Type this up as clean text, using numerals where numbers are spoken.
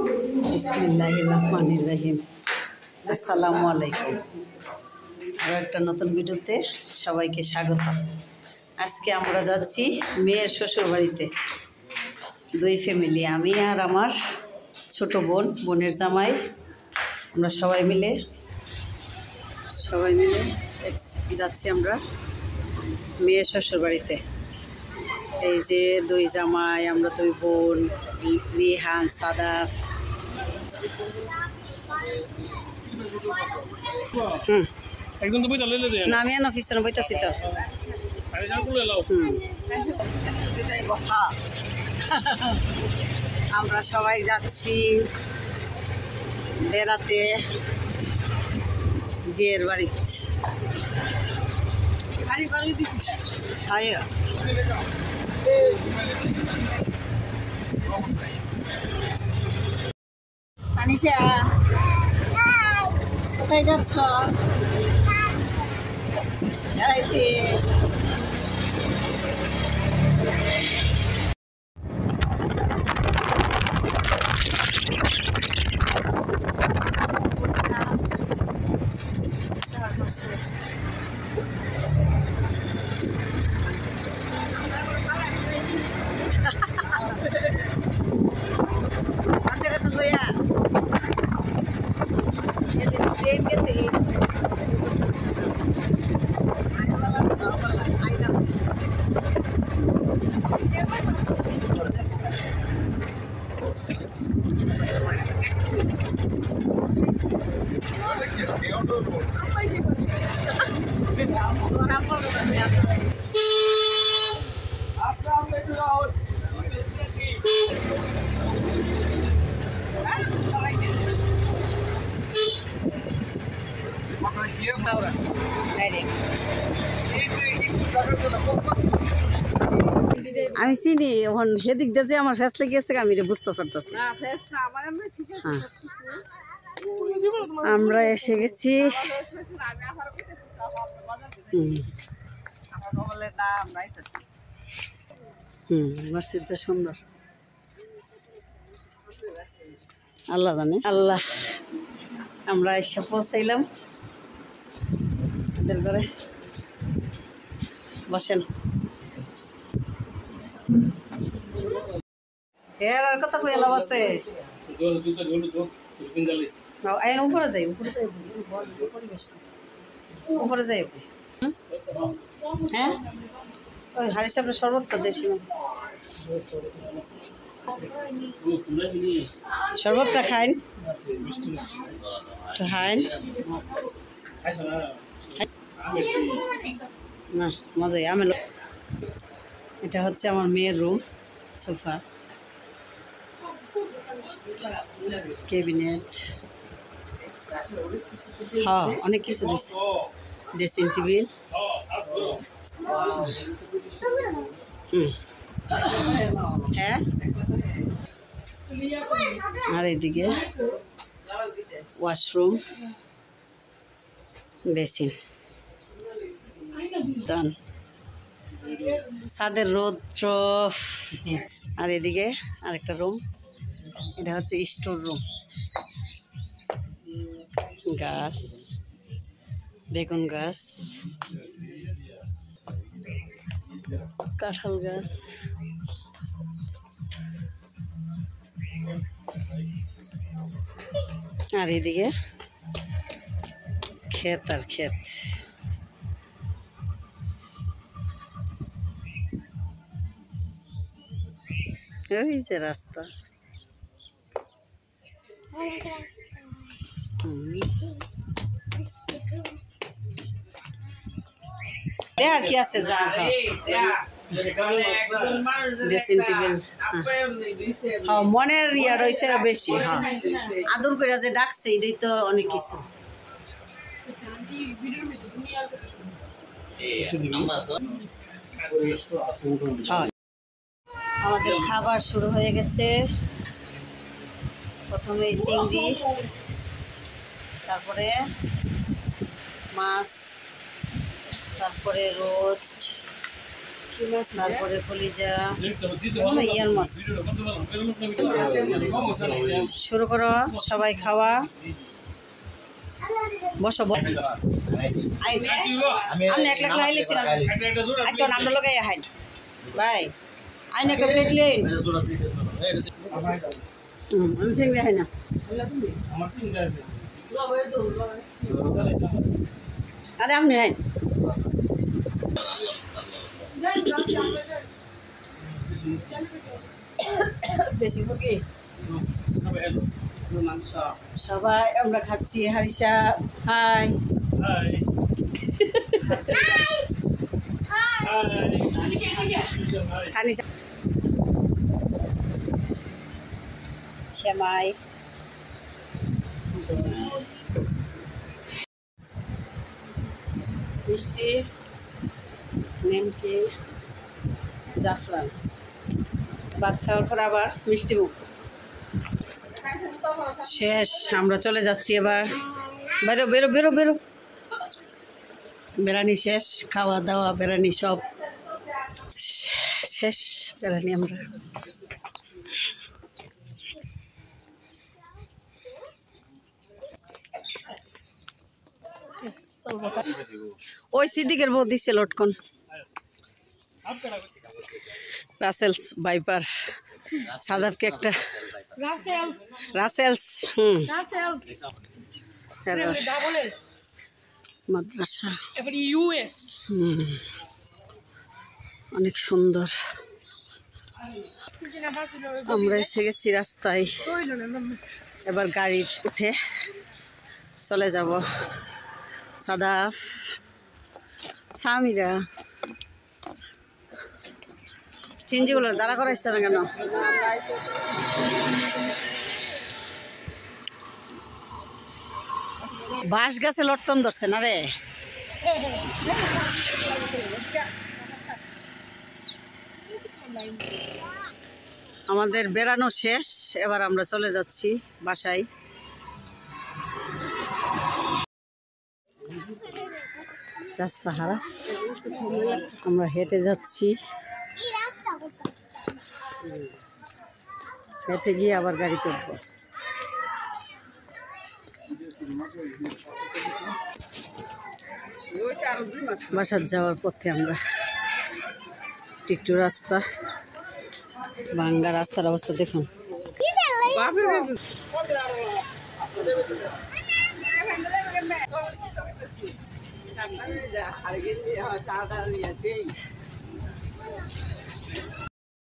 বিসমিল্লাহির রহমানির রহিম। আসসালামু আলাইকুম। আরও একটা নতুন ভিডিওতে সবাইকে স্বাগত। আজকে আমরা যাচ্ছি মেয়ের শ্বশুর বাড়িতে, দুই ফ্যামিলি, আমি আর আমার ছোট বোন, বোনের জামাই, আমরা সবাই মিলে যাচ্ছি আমরা মেয়ের শ্বশুর বাড়িতে। এই যে দুই জামাই, আমরা দুই বোন, রিহান, সাদাফ। না আমি এনে পিছনে বইতেছি তো। আমরা সবাই যাচ্ছি বেড়াতে বিয়ের বাড়িতে। আনিশা, কোথায় যাচ্ছ? বেড়াইতে। আমি চিনি ওখান হেদিক দিয়ে যে আমার ফেস লেগেছে, আমি এটা বুঝতে পারতেছি। আমরা এসে গেছি। মসজিদটা সুন্দর, আল্লাহ জানে। আল্লাহ, আমরা এসে পৌঁছাইলাম এদের ঘরে। বসেন। আর কত কই এলাম আছে। উপরে যাই, উপরে যাই। হ্যাঁ, ওই হারি সাহেবের সর্বোচ্চ দেশি সর্বোচ্চ খাইন, খাইন না মজাই। আমি এটা হচ্ছে আমার মেয়ের রুম, সোফা, ক্যাবিনেট, হ্যাঁ অনেক কিছু দিচ্ছে, ড্রেসিং টেবিল। হ্যাঁ, আর এদিকে ওয়াশরুম, বেসিন, দান, ছাদের রৌদ্র। আর এদিকে আরেকটা রুম, এটা হচ্ছে স্টোর রুম। গাছ, বেগুন গাছ, কাঁঠাল গাছ, আর এদিকে ক্ষেত আর ক্ষেত। ওই যে রাস্তা। আর কি আছে ড্রেসিং টেবিল। মনের ইয়া রয়েছে বেশি। হ্যাঁ, আদর করে যে ডাকছে এটাই তো অনেক কিছু। আমাদের খাবার শুরু হয়ে গেছে। প্রথমে চিংড়ি, তারপরে মাছ, তারপরে রোস্ট, তারপরে কলিজা, ইয়ার মাছ। শুরু করো, সবাই খাওয়া। বসো বসো। আমি একলা একলা আইলেছিলাম। আচ্ছা আমরা লাগাই হাই ভাই আইন একটা প্লেট লেন। আমি সিংড়ি হাই না। আরে আপনি হাই বেশি মুরগি সবাই আমরা খাচ্ছি। হারিসা হাই শ্যামাই মিষ্টি নেমকি জাফরান। ভাত খাওয়ার পর আবার মিষ্টি মুখ শেষ। আমরা চলে যাচ্ছি এবার। বেরো বেরো বেরো বেরো। বেড়ানি শেষ, খাওয়া দাওয়া বেড়ানি সব শেষ। বেড়ানি আমরা ওই সিদ্দিকের বউ দিচ্ছে লটকন। রাসেলস বাইপার সাদাবকে একটা রাসেলস মাদ্রাসা অনেক সুন্দর। আমরা এসে গেছি রাস্তায়। এবার গাড়ি উঠে চলে যাব। সাদাফ সামিরা চিঞ্জিগুলো দাঁড়া করাইছে না কেন? বাঁশ গাছে লটকন ধরছে না রে। আমাদের বেড়ানো শেষ, এবার আমরা চলে যাচ্ছি বাসায়। রাস্তা হারা, আমরা হেঁটে যাচ্ছি। হেঁটে গিয়ে আবার গাড়িতে উঠবো। বাসার যাওয়ার পথে আমরা একটু রাস্তা ভাঙ্গা। রাস্তার অবস্থা দেখুন।